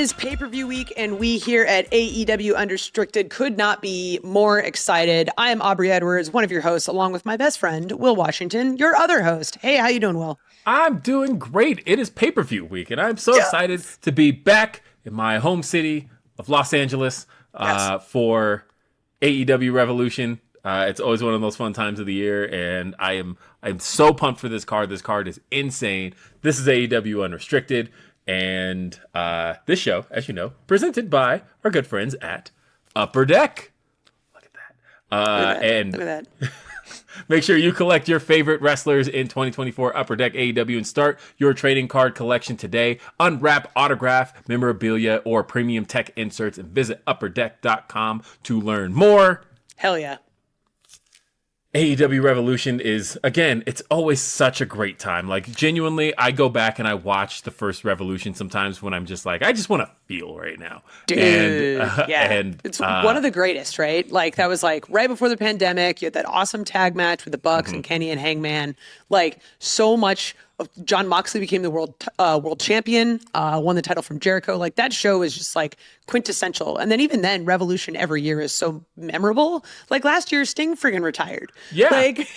is pay-per-view week, and we here at AEW Unrestricted could not be more excited. I am Aubrey Edwards, one of your hosts, along with my best friend, Will Washington, your other host. Hey, how you doing, Will? I'm doing great. It is pay-per-view week, and I'm so excited to be back in my home city of Los Angeles for AEW Revolution. It's always one of those fun times of the year, and I'm so pumped for this card. This card is insane. This is AEW Unrestricted. And this show, as you know, presented by our good friends at Upper Deck. Look at that. Look at that. Make sure you collect your favorite wrestlers in 2024 Upper Deck AEW and start your trading card collection today. Unwrap, autograph, memorabilia, or premium tech inserts and visit upperdeck.com to learn more. Hell yeah. AEW Revolution is, again, it's always such a great time. Like, genuinely, I go back and I watch the first Revolution sometimes when I'm just like, I just want to feel right now. Dude, it's one of the greatest, right? Like, that was like right before the pandemic. You had that awesome tag match with the Bucks and Kenny and Hangman. Like, so much of John Moxley became the world champion, won the title from Jericho. Like, that show is just like quintessential. And then even then, Revolution every year is so memorable. Like last year, Sting friggin' retired. Yeah. Like,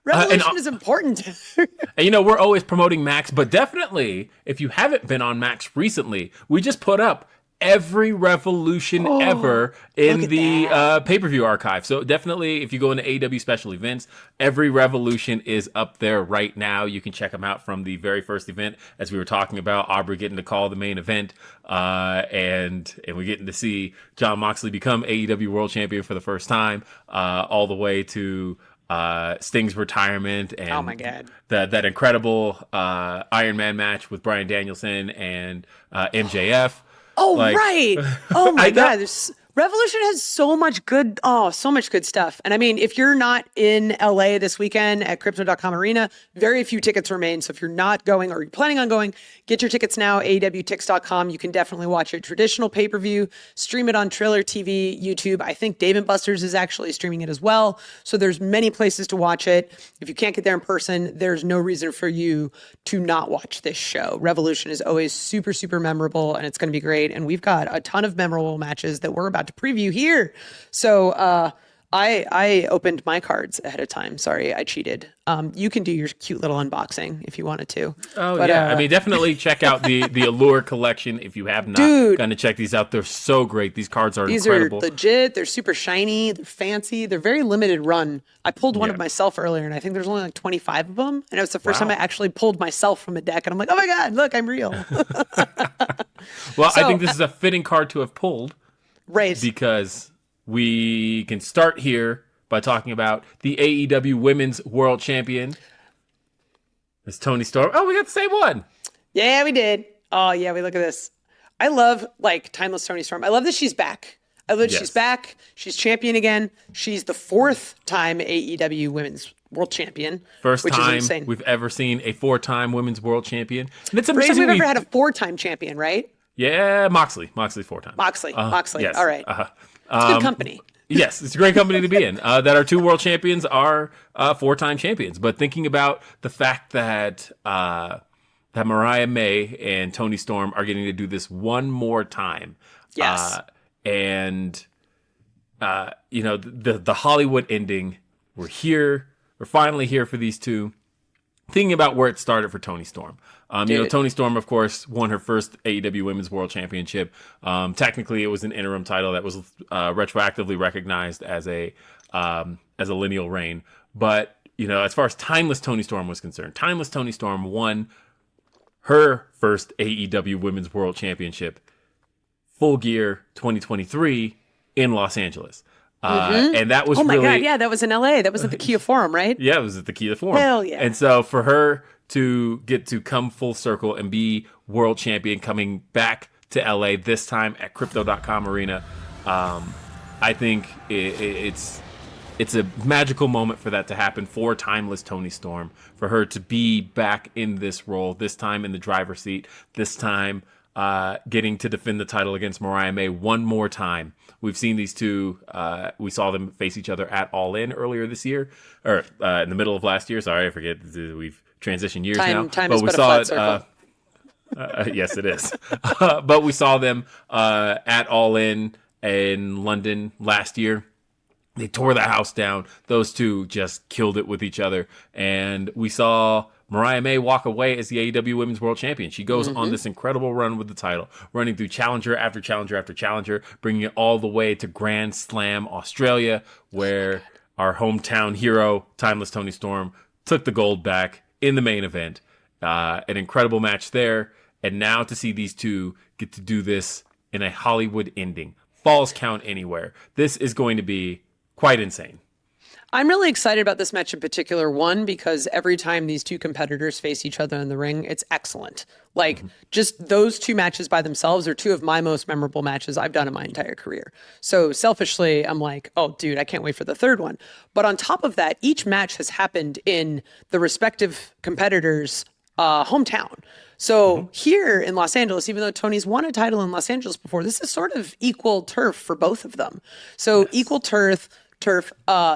Revolution is important. And you know, we're always promoting Max, but definitely, if you haven't been on Max recently, we just put up every Revolution ever in the pay-per-view archive. So definitely, if you go into AEW special events, every Revolution is up there right now. You can check them out from the very first event, as we were talking about, Aubrey getting to call the main event, and we're getting to see John Moxley become AEW World Champion for the first time, all the way to Sting's retirement and oh my God. that incredible Iron Man match with Bryan Danielson and MJF. Oh, like, right. Oh, my God. Revolution has so much good stuff. And I mean, if you're not in LA this weekend at Crypto.com Arena, very few tickets remain. So if you're not going or you're planning on going, get your tickets now, AEWTix.com. You can definitely watch a traditional pay-per-view, stream it on Triller TV, YouTube. I think Dave & Buster's is actually streaming it as well. So there's many places to watch it. If you can't get there in person, there's no reason for you to not watch this show. Revolution is always super, super memorable, and it's going to be great. And we've got a ton of memorable matches that we're about to preview here. So I opened my cards ahead of time. Sorry, I cheated. You can do your cute little unboxing if you wanted to. Oh, but, yeah. I mean, definitely check out the Allure collection if you have not gotten to check these out. They're so great. These cards are incredible. These are legit. They're super shiny. They're fancy. They're very limited run. I pulled one of myself earlier, and I think there's only like 25 of them. And it was the first time I actually pulled myself from a deck. And I'm like, oh my God, look, I'm real. Well, I think this is a fitting card to have pulled. Right. Because we can start here by talking about the AEW Women's World Champion. It's Toni Storm. Oh, we got the same one. Yeah, we did. Oh, yeah, we look at this. I love, like, Timeless Toni Storm. I love that she's back. I love that she's back. She's champion again. She's the fourth time AEW Women's World Champion. First time we've ever seen a four-time Women's World Champion. And it's amazing. First time we've ever had a four-time champion, right? Yeah, Moxley four times. Moxley. Yes. All right. It's good company. Yes, it's a great company to be in. That our two world champions are four-time champions. But thinking about the fact that that Mariah May and Toni Storm are getting to do this one more time. Yes. And you know, the Hollywood ending. We're here. We're finally here for these two. Thinking about where it started for Toni Storm. You know, Toni Storm, of course, won her first AEW Women's World Championship. Technically, it was an interim title that was retroactively recognized as a lineal reign. But, you know, as far as Timeless Toni Storm was concerned, Timeless Toni Storm won her first AEW Women's World Championship, Full Gear 2023 in Los Angeles. And that was oh my God, yeah, that was in LA. That was at the Kia Forum, right? Yeah, it was at the Kia Forum. Hell yeah. And so for her to get to come full circle and be world champion coming back to LA, this time at Crypto.com Arena, I think it's a magical moment for that to happen for Timeless Toni Storm, for her to be back in this role, this time in the driver's seat, this time getting to defend the title against Mariah May one more time. We've seen these two. We saw them face each other at All In earlier this year, or in the middle of last year. Sorry, I forget. We've transitioned years now. Time but we saw it. Yes, it is. But we saw them at All In London last year. They tore the house down. Those two just killed it with each other. And we saw Mariah May walk away as the AEW Women's World Champion. She goes on this incredible run with the title, running through challenger after challenger after challenger, bringing it all the way to Grand Slam Australia, where our hometown hero, Timeless Toni Storm, took the gold back in the main event. An incredible match there. And now to see these two get to do this in a Hollywood ending. Falls count anywhere. This is going to be quite insane. I'm really excited about this match in particular. One, because every time these two competitors face each other in the ring, it's excellent. Like, just those two matches by themselves are two of my most memorable matches I've done in my entire career. So selfishly, I'm like, oh, dude, I can't wait for the third one. But on top of that, each match has happened in the respective competitors' hometown. So here in Los Angeles, even though Tony's won a title in Los Angeles before, this is sort of equal turf for both of them. So equal turf,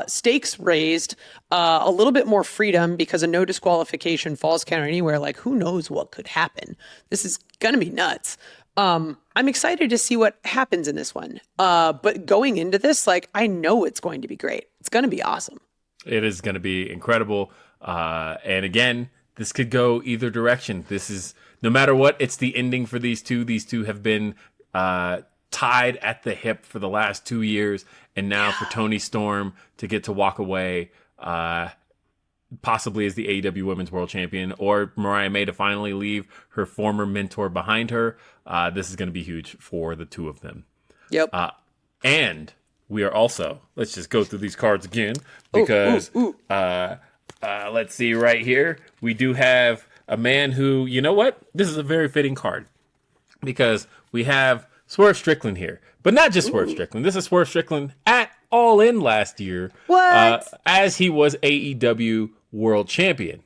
stakes raised, a little bit more freedom because a no disqualification, falls count anywhere. Like, who knows what could happen? This is gonna be nuts. I'm excited to see what happens in this one. But going into this, like, I know it's going to be great. It's gonna be awesome. It is going to be incredible. And again, this could go either direction. This is, no matter what, it's the ending for these two. These two have been tied at the hip for the last 2 years. And now for Toni Storm to get to walk away, possibly as the AEW Women's World Champion, or Mariah May to finally leave her former mentor behind her. This is going to be huge for the two of them. Yep. And we are also, let's just go through these cards again, because let's see right here. We do have a man who, you know what? This is a very fitting card because we have Swerve Strickland here, but not just Swerve Strickland. This is Swerve Strickland at All In last year. What? As he was AEW World Champion.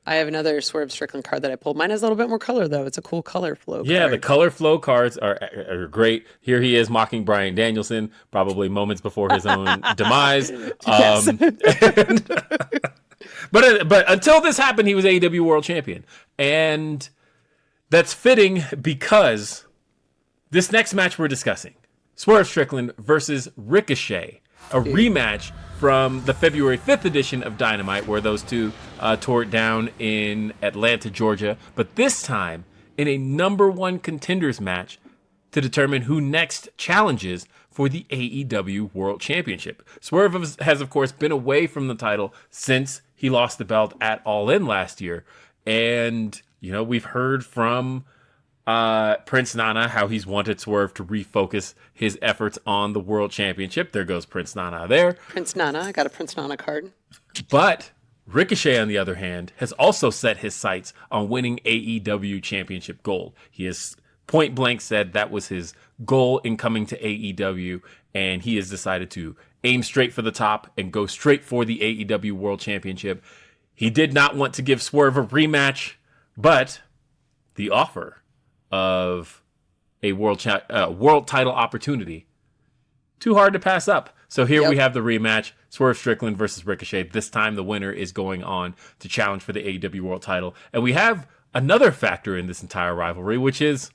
I have another Swerve Strickland card that I pulled. Mine has a little bit more color, though. It's a cool color flow card. Yeah, the color flow cards are great. Here he is mocking Bryan Danielson, probably moments before his own demise. But until this happened, he was AEW World Champion. And that's fitting because this next match we're discussing, Swerve Strickland versus Ricochet, a rematch from the February 5th edition of Dynamite, where those two tore it down in Atlanta, Georgia. But this time in a number one contenders match to determine who next challenges for the AEW World Championship. Swerve has, of course, been away from the title since he lost the belt at All In last year. And, you know, we've heard from Prince Nana how he's wanted Swerve to refocus his efforts on the World Championship. There goes Prince Nana there. Prince Nana. I got a Prince Nana card. But Ricochet, on the other hand, has also set his sights on winning AEW Championship gold. He has point blank said that was his goal in coming to AEW, and he has decided to aim straight for the top and go straight for the AEW World Championship. He did not want to give Swerve a rematch, but the offer of a world title opportunity, too hard to pass up. So here we have the rematch, Swerve Strickland versus Ricochet. This time the winner is going on to challenge for the AEW World title. And we have another factor in this entire rivalry, which is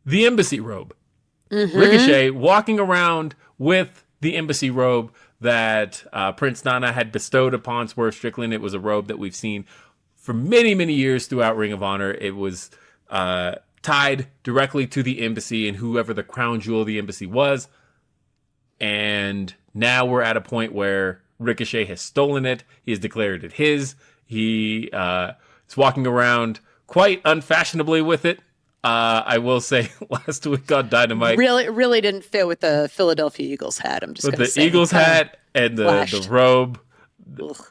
the embassy robe. Ricochet walking around with the embassy robe that Prince Nana had bestowed upon Swerve Strickland. It was a robe that we've seen for many, many years throughout Ring of Honor. It was tied directly to the embassy and whoever the crown jewel of the embassy was. And now we're at a point where Ricochet has stolen it. He has declared it his. He is walking around quite unfashionably with it. I will say last week on Dynamite, really didn't fit with the Philadelphia Eagles hat. I'm just with gonna the say. Eagles hat and the robe. Ugh.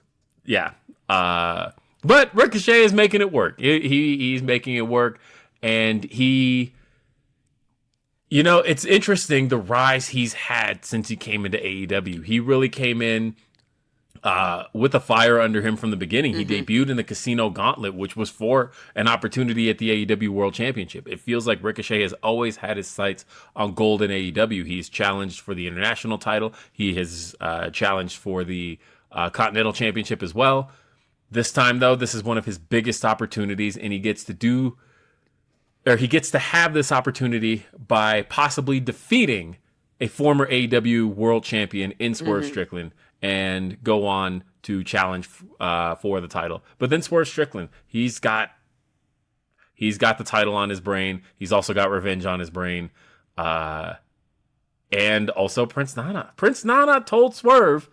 Yeah. But Ricochet is making it work. He's making it work. And he, you know, it's interesting the rise he's had since he came into AEW. He really came in with a fire under him from the beginning. He debuted in the Casino Gauntlet, which was for an opportunity at the AEW World Championship. It feels like Ricochet has always had his sights on gold in AEW. He's challenged for the international title. He has challenged for the Continental Championship as well. This time, though, this is one of his biggest opportunities, and he gets to do or he gets to have this opportunity by possibly defeating a former AEW World Champion in Swerve Strickland and go on to challenge for the title. But then Swerve Strickland, he's got the title on his brain. He's also got revenge on his brain. And also Prince Nana. Prince Nana told Swerve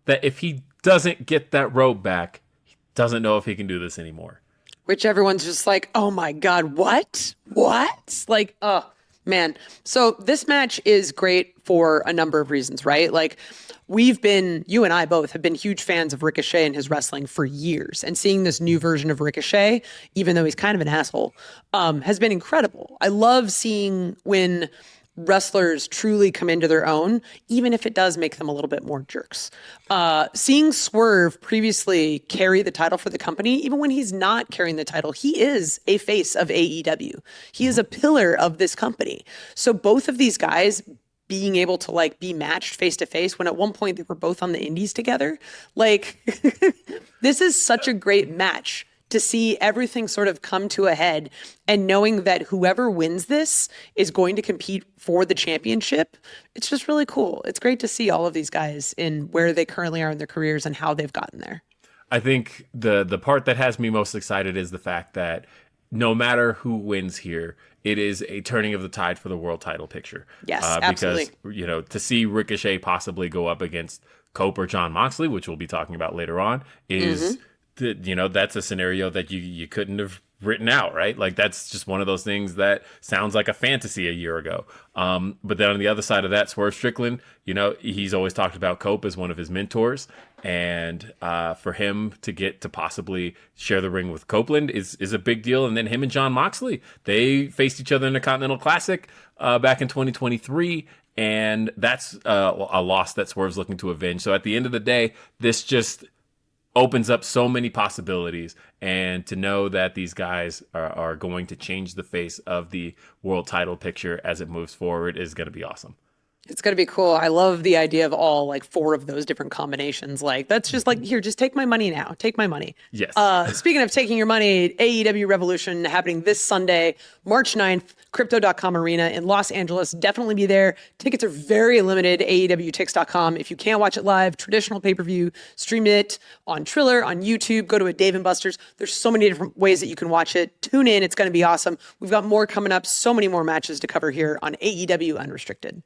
that if he doesn't get that robe back, he doesn't know if he can do this anymore. Which everyone's just like, oh my God, what? What? Like, oh, man. So this match is great for a number of reasons, right? Like, you and I both have been huge fans of Ricochet and his wrestling for years. And seeing this new version of Ricochet, even though he's kind of an asshole, has been incredible. I love seeing when wrestlers truly come into their own, even if it does make them a little bit more jerks. Seeing Swerve previously carry the title for the company, even when he's not carrying the title, he is a face of AEW. He is a pillar of this company. So both of these guys being able to like be matched face to face when at one point they were both on the indies together, like this is such a great match to see everything sort of come to a head, and knowing that whoever wins this is going to compete for the championship. It's just really cool. It's great to see all of these guys in where they currently are in their careers and how they've gotten there. I think the part that has me most excited is the fact that no matter who wins here, it is a turning of the tide for the world title picture. Yes, absolutely. Because, to see Ricochet possibly go up against Cope or Jon Moxley, which we'll be talking about later on, is that's a scenario that you couldn't have written out, right? Like, that's just one of those things that sounds like a fantasy a year ago. But then on the other side of that, Swerve Strickland, he's always talked about Cope as one of his mentors. And for him to get to possibly share the ring with Copeland is a big deal. And then him and Jon Moxley, they faced each other in the Continental Classic back in 2023. And that's a loss that Swerve's looking to avenge. So at the end of the day, this just opens up so many possibilities, and to know that these guys are going to change the face of the world title picture as it moves forward is going to be awesome. It's going to be cool. I love the idea of all like 4 of those different combinations. Like, that's just like, here, just take my money now. Take my money. Yes. Speaking of taking your money, AEW Revolution happening this Sunday, March 9th, Crypto.com Arena in Los Angeles. Definitely be there. Tickets are very limited. AEWTix.com. If you can't watch it live, traditional pay-per-view, stream it on Triller, on YouTube, go to a Dave & Buster's. There's so many different ways that you can watch it. Tune in. It's going to be awesome. We've got more coming up. So many more matches to cover here on AEW Unrestricted.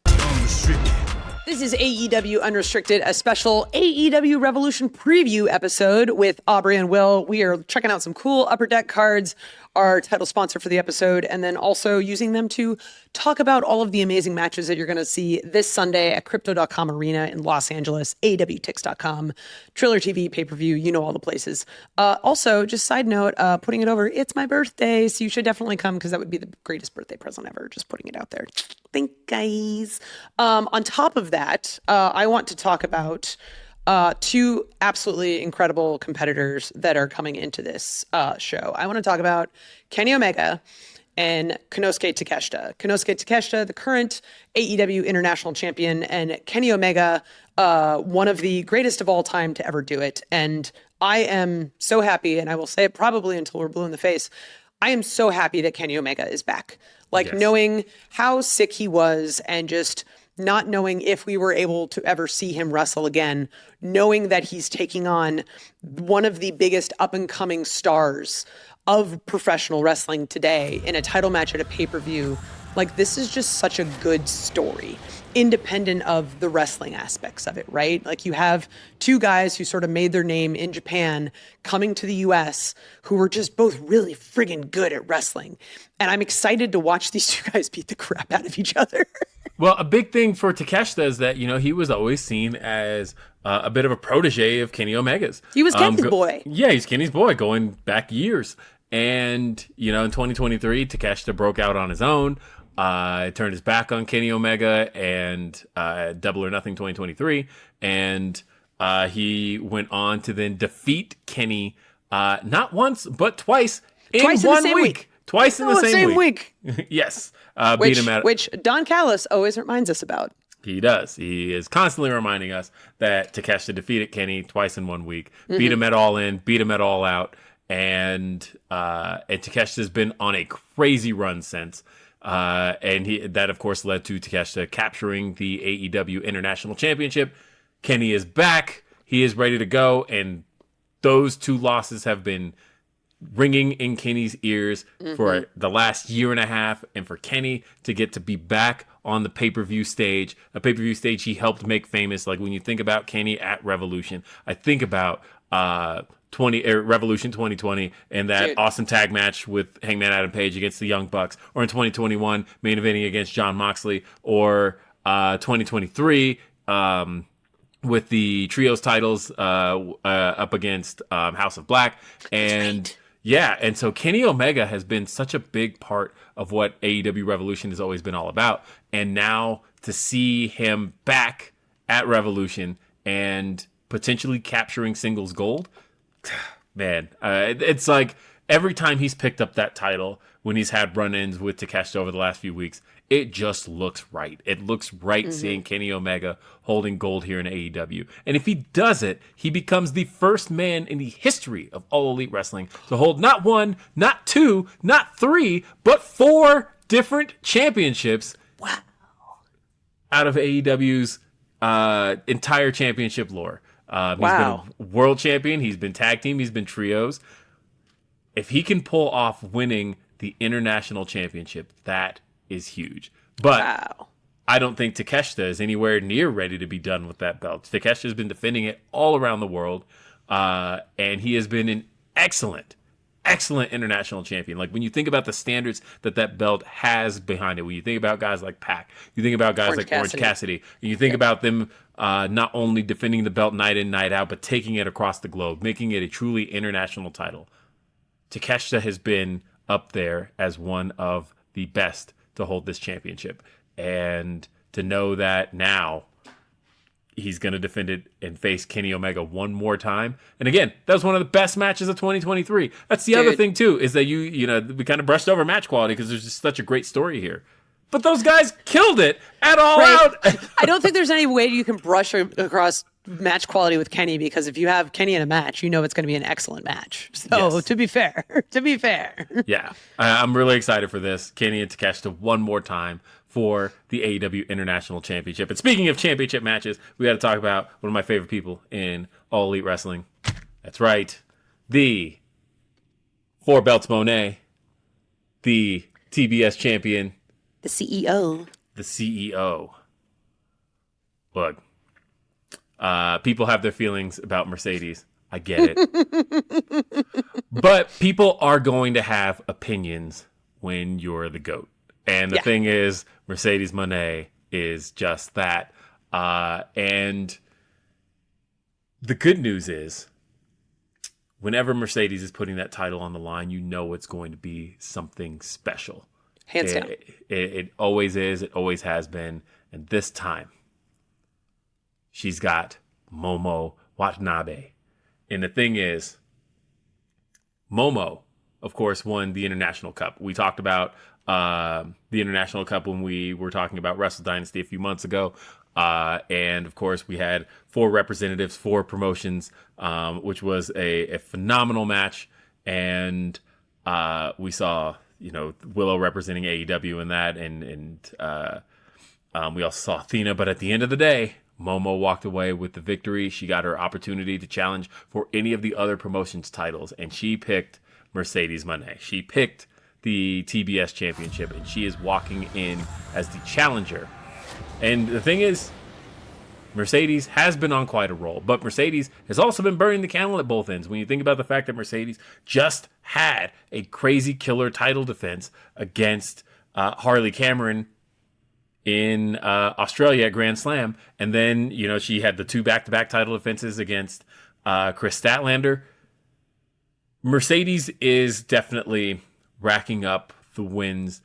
This is AEW Unrestricted, a special AEW Revolution preview episode with Aubrey and Will. We are checking out some cool Upper Deck cards, our title sponsor for the episode, and then also using them to talk about all of the amazing matches that you're going to see this Sunday at Crypto.com Arena in Los Angeles, AEWTix.com, Triller TV, pay-per-view, all the places. Also, just side note, putting it over, it's my birthday, so you should definitely come because that would be the greatest birthday present ever, just putting it out there. Thank guys. On top of that, I want to talk about 2 absolutely incredible competitors that are coming into this show. I want to talk about Kenny Omega and Konosuke Takeshita. Konosuke Takeshita, the current AEW International Champion, and Kenny Omega, one of the greatest of all time to ever do it. And I am so happy, and I will say it probably until we're blue in the face, I am so happy that Kenny Omega is back. Like, yes. Knowing how sick he was and just not knowing if we were able to ever see him wrestle again, knowing that he's taking on one of the biggest up-and-coming stars of professional wrestling today in a title match at a pay-per-view. Like, this is just such a good story, independent of the wrestling aspects of it, right? Like, you have 2 guys who sort of made their name in Japan coming to the US who were just both really friggin' good at wrestling. And I'm excited to watch these 2 guys beat the crap out of each other. Well, a big thing for Takeshita is that, he was always seen as a bit of a protege of Kenny Omega's. He was Kenny's boy. Yeah, he's Kenny's boy going back years. And, in 2023, Takeshita broke out on his own. Turned his back on Kenny Omega and Double or Nothing 2023. And he went on to then defeat Kenny not once, but twice in one week. Twice in the same week. Yes. Beat him at which Don Callis always reminds us about. He does. He is constantly reminding us that Takeshita defeated Kenny twice in 1 week, beat him at All In, beat him at All Out, and Takeshita's been on a crazy run since. And that, of course, led to Takeshita capturing the AEW International Championship. Kenny is back. He is ready to go. And those two losses have been ringing in Kenny's ears for the last year and a half. And for Kenny to get to be back on the pay-per-view stage, a pay-per-view stage he helped make famous. Like when you think about Kenny at Revolution, I think about Revolution 2020 and that awesome tag match with Hangman Adam Page against the Young Bucks, or in 2021 main eventing against Jon Moxley, or 2023 with the trios titles up against House of Black. And yeah, and so Kenny Omega has been such a big part of what AEW Revolution has always been all about. And now to see him back at Revolution and potentially capturing singles gold, man, it's like every time he's picked up that title, when he's had run-ins with Takeshita over the last few weeks, it just looks right. It looks right seeing Kenny Omega holding gold here in AEW. And if he does it, he becomes the first man in the history of All Elite Wrestling to hold not one, not two, not three, but 4 different championships. Wow. Out of AEW's entire championship lore. He's been a world champion. He's been tag team. He's been trios. If he can pull off winning the international championship, that is huge. But I don't think Takeshita is anywhere near ready to be done with that belt. Takeshita has been defending it all around the world, and he has been an excellent international champion. Like when you think about the standards that belt has behind it, when you think about guys like Pac, you think about guys like Orange Cassidy, and you think about them not only defending the belt night in, night out, but taking it across the globe, making it a truly international title. Takeshita has been up there as one of the best to hold this championship. And to know that now he's going to defend it and face Kenny Omega one more time. And again, that was one of the best matches of 2023. That's the other thing too, is that we kind of brushed over match quality because there's just such a great story here. But those guys killed it at All Out. I don't think there's any way you can brush across match quality with Kenny, because if you have Kenny in a match, you know it's going to be an excellent match. So to be fair. Yeah, I'm really excited for this. Kenny and Takeshita one more time for the AEW International Championship. And speaking of championship matches, we got to talk about one of my favorite people in All Elite Wrestling. That's right. The 4 belts Moné, the TBS champion, the CEO. Look, people have their feelings about Mercedes. I get it. But people are going to have opinions when you're the GOAT. And the thing is, Mercedes Moné is just that. And the good news is, whenever Mercedes is putting that title on the line, you know it's going to be something special. Hands down. It always is. It always has been. And this time, she's got Momo Watanabe. And the thing is, Momo, of course, won the International Cup. We talked about the International Cup when we were talking about Wrestle Dynasty a few months ago. And, of course, we had 4 representatives, 4 promotions, which was a phenomenal match. And we saw, Willow representing AEW in that. And we also saw Athena. But at the end of the day, Momo walked away with the victory. She got her opportunity to challenge for any of the other promotions titles, and she picked Mercedes Moné. She picked the TBS championship, and she is walking in as the challenger. And the thing is, Mercedes has been on quite a roll, but Mercedes has also been burning the candle at both ends. When you think about the fact that Mercedes just had a crazy killer title defense against Harley Cameron in Australia at Grand Slam. And then, she had the 2 back-to-back title defenses against Chris Statlander. Mercedes is definitely racking up the wins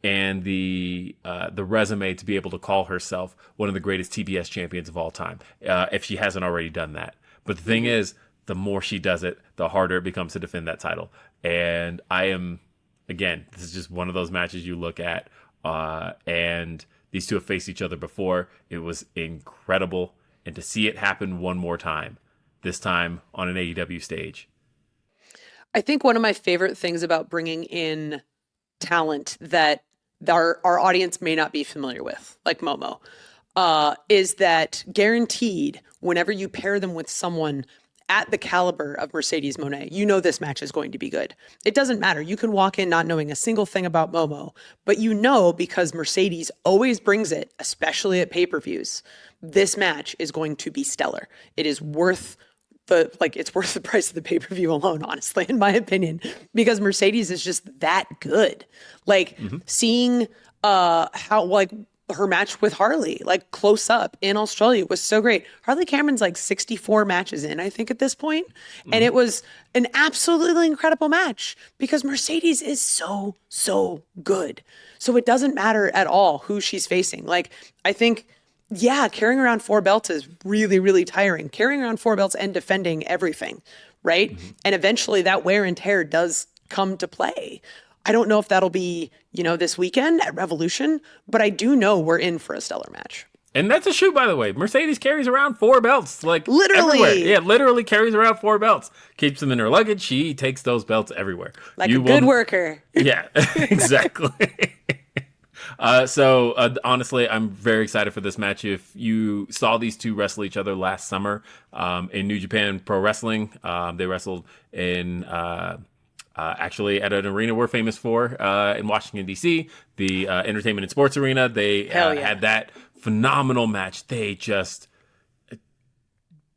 and the resume to be able to call herself one of the greatest TBS champions of all time, if she hasn't already done that. But the thing is, the more she does it, the harder it becomes to defend that title. And this is just one of those matches you look at, and these two have faced each other before. It was incredible. And to see it happen one more time, this time on an AEW stage. I think one of my favorite things about bringing in talent that our audience may not be familiar with, like Momo, is that guaranteed whenever you pair them with someone at the caliber of Mercedes Moné, you know this match is going to be good. It doesn't matter. You can walk in not knowing a single thing about Momo, but you know because Mercedes always brings it, especially at pay-per-views, this match is going to be stellar. It is worth it's worth the price of the pay-per-view alone, honestly, in my opinion, because Mercedes is just that good. Like seeing how like her match with Harley, like close up in Australia was so great. Harley Cameron's like 64 matches in, I think, at this point. And it was an absolutely incredible match because Mercedes is so, so good. So it doesn't matter at all who she's facing. Like, I think, yeah, carrying around 4 belts is really, really tiring. Carrying around 4 belts and defending everything, right? And eventually that wear and tear does come to play. I don't know if that'll be, this weekend at Revolution, but I do know we're in for a stellar match. And that's a shoot, by the way. Mercedes carries around 4 belts, like literally. Everywhere. Yeah, literally carries around 4 belts. Keeps them in her luggage. She takes those belts everywhere. Like a good worker. Yeah, exactly. Honestly, I'm very excited for this match. If you saw these two wrestle each other last summer in New Japan Pro Wrestling, they wrestled in actually at an arena we're famous for in Washington, D.C., the Entertainment and Sports Arena. They had that phenomenal match. They just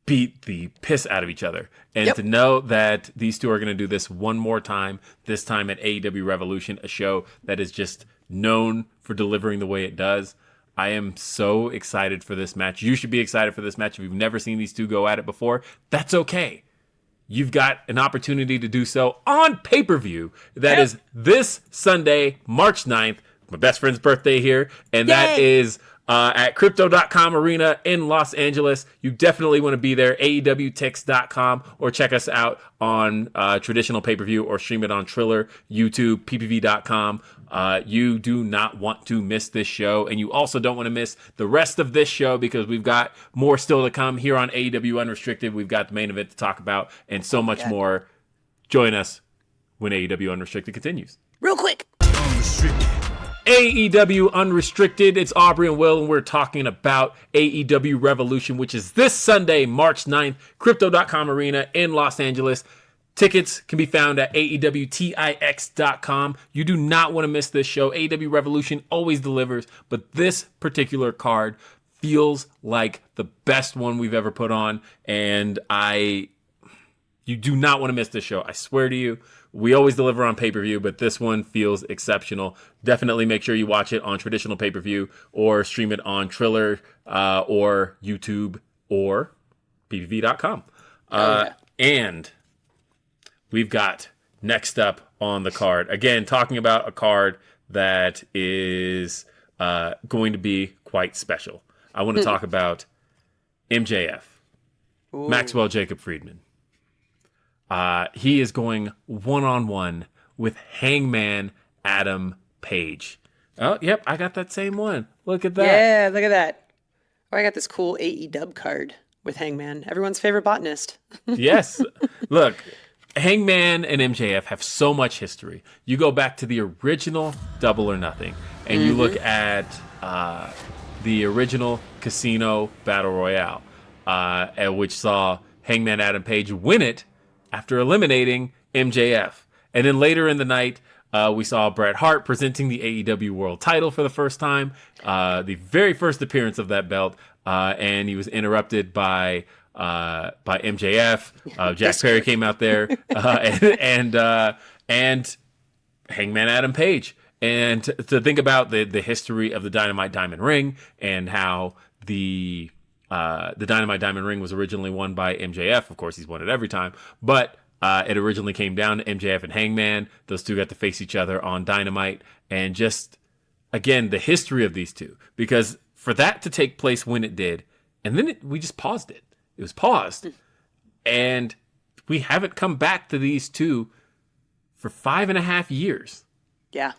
beat the piss out of each other. And to know that these two are going to do this one more time, this time at AEW Revolution, a show that is just known for delivering the way it does. I am so excited for this match. You should be excited for this match. If you've never seen these two go at it before, that's okay. You've got an opportunity to do so on pay-per-view. That is this Sunday, March 9th, my best friend's birthday here. And that is at Crypto.com Arena in Los Angeles. You definitely want to be there. AEWTix.com, or check us out on traditional pay-per-view, or stream it on Triller, YouTube, PPV.com. You do not want to miss this show, and you also don't want to miss the rest of this show because we've got more still to come here on AEW Unrestricted. We've got the main event to talk about and so much more. Join us when AEW Unrestricted continues. Real quick. Unrestricted. AEW Unrestricted. It's Aubrey and Will, and we're talking about AEW Revolution, which is this Sunday, March 9th, Crypto.com Arena in Los Angeles. Tickets can be found at AEWTix.com. You do not want to miss this show. AEW Revolution always delivers, but this particular card feels like the best one we've ever put on, and you do not want to miss this show. I swear to you. We always deliver on pay-per-view, but this one feels exceptional. Definitely make sure you watch it on traditional pay-per-view or stream it on Triller or YouTube or PPV.com. And we've got next up on the card, again, talking about a card that is going to be quite special. I want to talk about MJF, Maxwell Jacob Friedman. He is going one-on-one with Hangman Adam Page. Oh, yep, I got that same one. Look at that. Yeah, look at that. Oh, I got this cool AEW card with Hangman, everyone's favorite botanist. Yes. Look, Hangman and MJF have so much history. You go back to the original Double or Nothing, and you look at the original Casino Battle Royale, which saw Hangman Adam Page win it after eliminating MJF. And then later in the night, we saw Bret Hart presenting the AEW World title for the first time, the very first appearance of that belt, and he was interrupted by MJF. Jack Perry came out there, and Hangman Adam Page. And to think about the history of the Dynamite Diamond Ring and how the Dynamite Diamond Ring was originally won by MJF. Of course, he's won it every time. But it originally came down to MJF and Hangman. Those two got to face each other on Dynamite. And just, again, the history of these two. Because for that to take place when it did, and then we just paused it. It was paused. And we haven't come back to these two for 5.5 years. Yeah.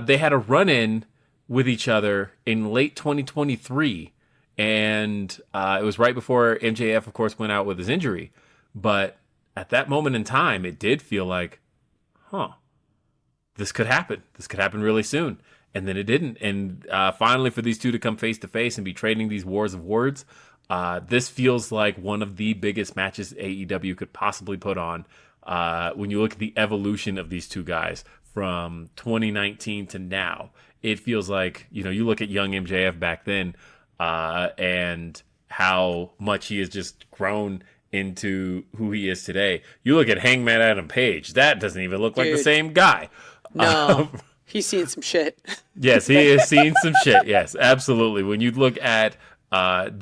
They had a run-in with each other in late 2023. And it was right before MJF, of course, went out with his injury. But at that moment in time, it did feel like, this could happen. This could happen really soon. And then it didn't. And finally, for these two to come face to face and be trading these wars of words, this feels like one of the biggest matches AEW could possibly put on. When you look at the evolution of these two guys from 2019 to now, it feels like, you look at young MJF back then and how much he has just grown into who he is today. You look at Hangman Adam Page, that doesn't even look like the same guy. No, he's seen some shit. Yes, he has seen some shit. Yes, absolutely. When you look at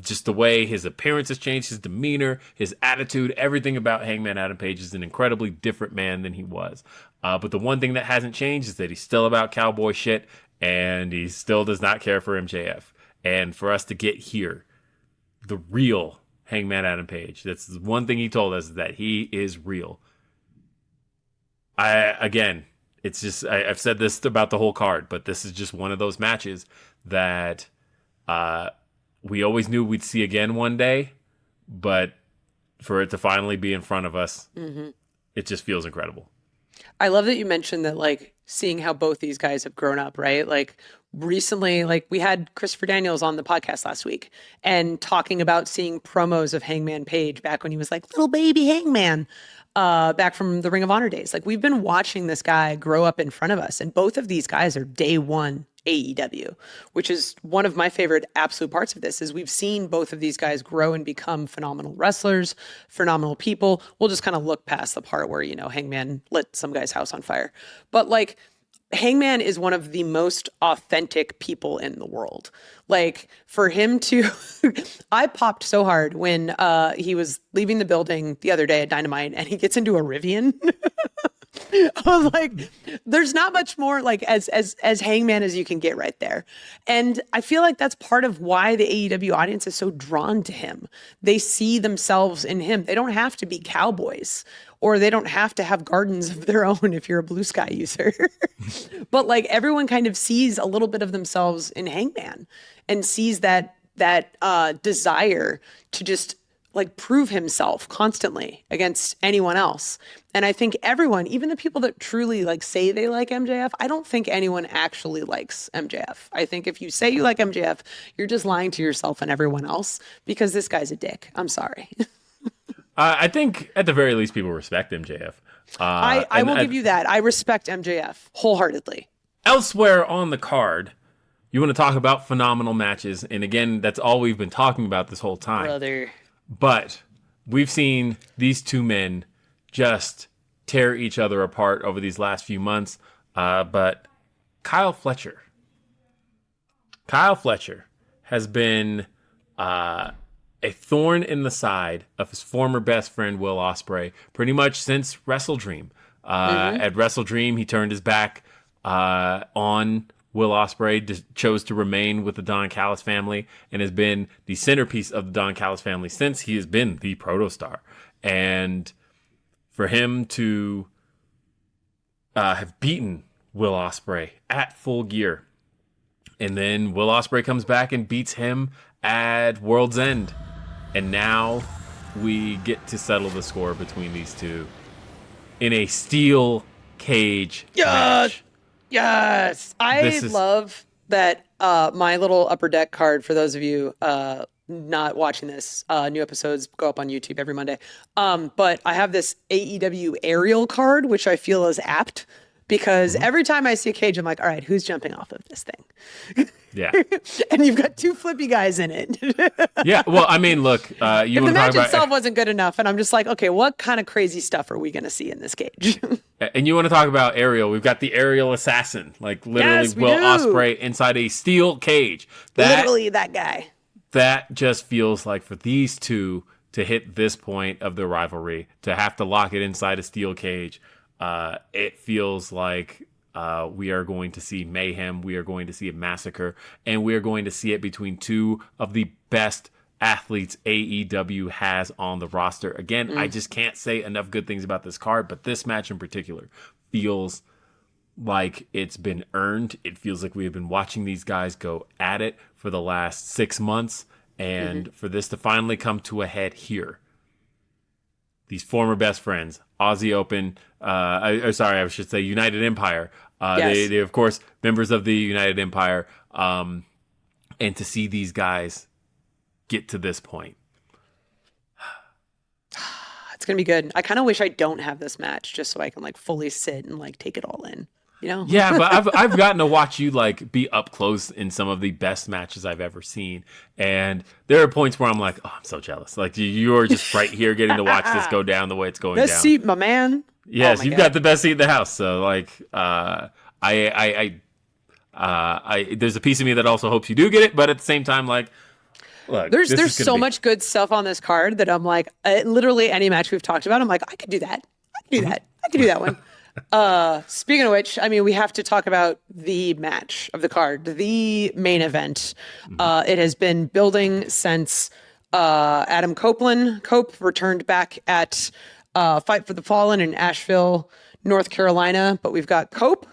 just the way his appearance has changed, his demeanor, his attitude, everything about Hangman Adam Page is an incredibly different man than he was. But the one thing that hasn't changed is that he's still about cowboy shit, and he still does not care for MJF. And for us to get here, the real Hangman Adam Page, that's the one thing he told us, is that he is real. It's just, I've said this about the whole card, but this is just one of those matches that we always knew we'd see again one day, but for it to finally be in front of us, it just feels incredible. I love that you mentioned that, like, seeing how both these guys have grown up, right? Like, recently, like, we had Christopher Daniels on the podcast last week and talking about seeing promos of Hangman Page back when he was like little baby Hangman, back from the Ring of Honor days. Like, we've been watching this guy grow up in front of us, and both of these guys are day one AEW, which is one of my favorite absolute parts of this, is we've seen both of these guys grow and become phenomenal wrestlers, phenomenal people. We'll just kind of look past the part where, Hangman lit some guy's house on fire. But, like, Hangman is one of the most authentic people in the world. Like, for him to, I popped so hard when he was leaving the building the other day at Dynamite and he gets into a Rivian. I was like, there's not much more like as Hangman as you can get right there. And I feel like that's part of why the AEW audience is so drawn to him. They see themselves in him. They don't have to be cowboys, or they don't have to have gardens of their own if you're a Blue Sky user. But, like, everyone kind of sees a little bit of themselves in Hangman and sees that desire to just, like, prove himself constantly against anyone else. And I think everyone, even the people that truly, like, say they like MJF, I don't think anyone actually likes MJF. I think if you say you like MJF, you're just lying to yourself and everyone else, because this guy's a dick. I'm sorry. I think at the very least people respect MJF. I will give you that. I respect MJF wholeheartedly. Elsewhere on the card, you want to talk about phenomenal matches. And again, that's all we've been talking about this whole time. Brother. But we've seen these two men just tear each other apart over these last few months. But Kyle Fletcher has been a thorn in the side of his former best friend, Will Ospreay, pretty much since Wrestle Dream. At Wrestle Dream, he turned his back on Will Ospreay, chose to remain with the Don Callis family, and has been the centerpiece of the Don Callis family since he has been the protostar. And for him to have beaten Will Ospreay at Full Gear, and then Will Ospreay comes back and beats him at World's End, and now we get to settle the score between these two in a steel cage match. Yes. I love that my little Upper Deck card, for those of you not watching this, new episodes go up on YouTube every Monday. But I have this AEW aerial card, which I feel is apt, because every time I see a cage, I'm like, all right, who's jumping off of this thing? Yeah. And you've got two flippy guys in it. Yeah. Well, I mean, look, if the match itself wasn't good enough, and I'm just like, okay, what kind of crazy stuff are we going to see in this cage? And you want to talk about aerial? We've got the aerial assassin, like literally Will Ospreay inside a steel cage. Literally that guy. That just feels like for these two to hit this point of their rivalry, to have to lock it inside a steel cage, it feels like we are going to see mayhem. We are going to see a massacre, and we are going to see it between two of the best athletes AEW has on the roster. Again, I just can't say enough good things about this card, but this match in particular feels like it's been earned. It feels like we have been watching these guys go at it for the last 6 months, and for this to finally come to a head here, these former best friends, Aussie Open, I should say United Empire. Yes. They, of course, members of the United Empire. And to see these guys get to this point. It's going to be good. I kind of wish I don't have this match just so I can like fully sit and like take it all in, you know? Yeah, but I've gotten to watch you like be up close in some of the best matches I've ever seen. And there are points where I'm like, oh, I'm so jealous. Like you're just right here getting to watch this go down the way it's going Best down. seat, my man. Yes, Oh my you've God. got the best seat in the house. So like, there's a piece of me that also hopes you do get it, but at the same time, like, look, There's so much good stuff on this card that I'm like, literally any match we've talked about, I'm like, I could do that. I could do that. I could do that one. Speaking of which, I mean, we have to talk about the match of the card, the main event. It has been building since Adam Cope returned back at Fight for the Fallen in Asheville, North Carolina. But we've got Cope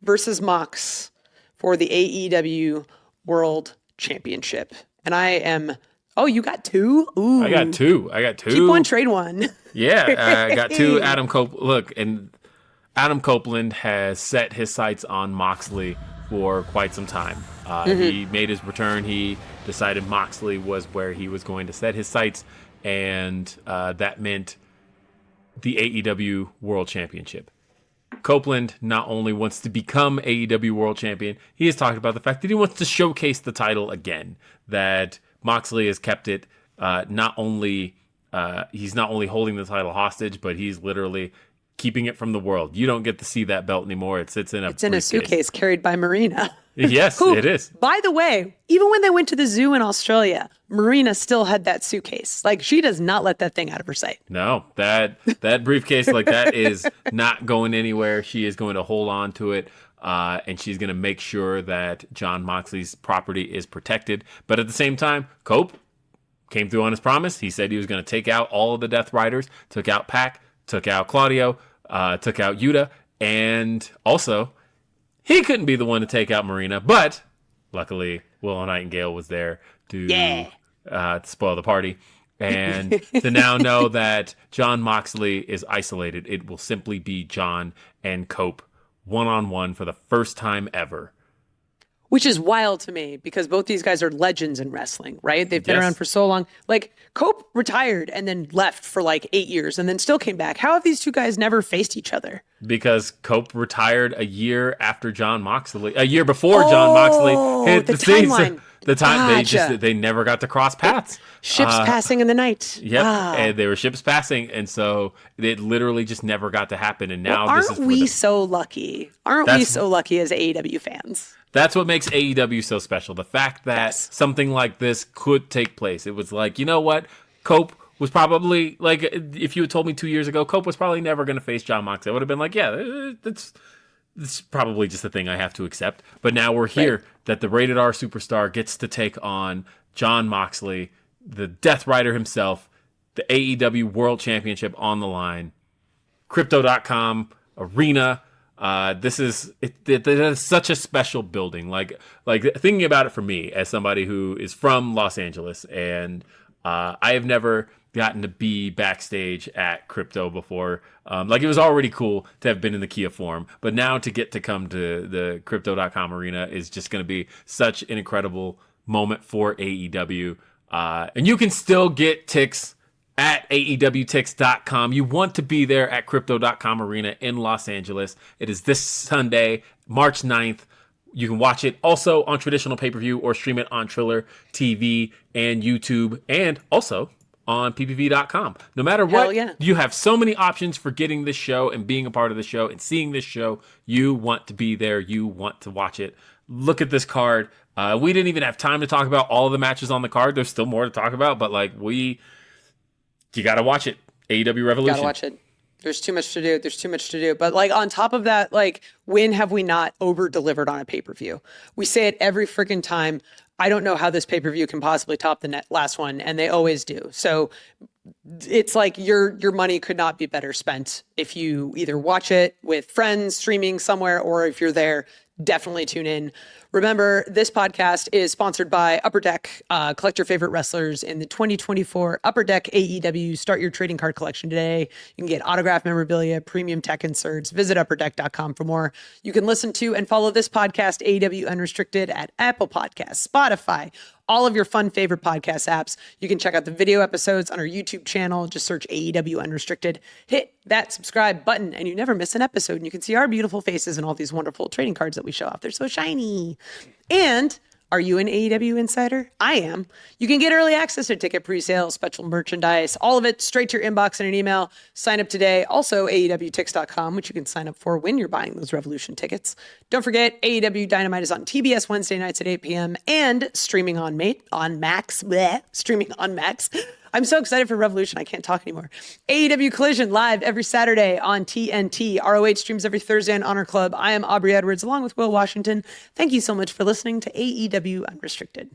versus Mox for the AEW World Championship. And I am, you got two? Ooh. I got two. Keep one, trade one. Yeah, I got two. Adam Copeland. Look, and Adam Copeland has set his sights on Moxley for quite some time. He made his return. He decided Moxley was where he was going to set his sights, and that meant the AEW World Championship. Copeland not only wants to become AEW World Champion, he has talked about the fact that he wants to showcase the title again. That Moxley has kept it he's not only holding the title hostage, but he's literally keeping it from the world. You don't get to see that belt anymore. It sits in a suitcase carried by Marina. Yes, Who, it is. By the way, even when they went to the zoo in Australia, Marina still had that suitcase. Like, she does not let that thing out of her sight. No, that briefcase, like, that is not going anywhere. She is going to hold on to it, and she's going to make sure that Jon Moxley's property is protected. But at the same time, Cope came through on his promise. He said he was going to take out all of the Death Riders, took out Pac, took out Claudio, took out Yuta, and also he couldn't be the one to take out Marina, but luckily Willow Nightingale was there to spoil the party. And to now know that Jon Moxley is isolated, it will simply be Jon and Cope one-on-one for the first time ever. Which is wild to me because both these guys are legends in wrestling, right? They've been around for so long. Like, Cope retired and then left for like 8 years and then still came back. How have these two guys never faced each other? Because Cope retired a year before Jon Moxley hit the timeline. The time Gotcha. they never got to cross paths. Ships passing in the night. Yep, and they were ships passing, and so it literally just never got to happen. And now aren't we so lucky? Aren't we so lucky as AEW fans? That's what makes AEW so special. The fact that something like this could take place. It was like, you know what? Cope was probably, like, if you had told me 2 years ago, Cope was probably never going to face Jon Moxley, I would have been like, yeah, that's probably just a thing I have to accept. But now we're here that the Rated R superstar gets to take on Jon Moxley, the Death Rider himself, the AEW World Championship on the line, Crypto.com Arena. This is such a special building. Like thinking about it for me as somebody who is from Los Angeles, and I have never gotten to be backstage at Crypto before. Like, it was already cool to have been in the Kia Forum, but now to get to come to the Crypto.com Arena is just going to be such an incredible moment for AEW. And you can still get ticks at AEWTix.com. You want to be there at Crypto.com Arena in Los Angeles. It is this Sunday, March 9th. You can watch it also on traditional pay-per-view or stream it on Triller TV and YouTube, and also on ppv.com. No matter what, you have so many options for getting this show and being a part of the show and seeing this show. You want to be there. You want to watch it. Look at this card. We didn't even have time to talk about all of the matches on the card. There's still more to talk about, but you got to watch it. AEW Revolution. Got to watch it. There's too much to do. But like, on top of that, like, when have we not over-delivered on a pay-per-view? We say it every freaking time. I don't know how this pay-per-view can possibly top the last one, and they always do. So it's like your money could not be better spent if you either watch it with friends streaming somewhere, or if you're there definitely tune in. Remember, this podcast is sponsored by Upper Deck. Collect your favorite wrestlers in the 2024 Upper Deck AEW. Start your trading card collection today. You can get autographed memorabilia, premium tech inserts. Visit upperdeck.com for more. You can listen to and follow this podcast, AEW Unrestricted, at Apple Podcasts, Spotify, all of your fun favorite podcast apps. You can check out the video episodes on our YouTube channel. Just search AEW Unrestricted. Hit that subscribe button and you never miss an episode. And you can see our beautiful faces and all these wonderful trading cards that we show off. They're so shiny. And are you an AEW insider? I am. You can get early access to ticket pre-sales, special merchandise, all of it straight to your inbox in an email. Sign up today. Also, AEWTix.com, which you can sign up for when you're buying those Revolution tickets. Don't forget, AEW Dynamite is on TBS Wednesday nights at 8 p.m. and streaming on Max. Streaming on Max. I'm so excited for Revolution. I can't talk anymore. AEW Collision live every Saturday on TNT. ROH streams every Thursday on Honor Club. I am Aubrey Edwards along with Will Washington. Thank you so much for listening to AEW Unrestricted.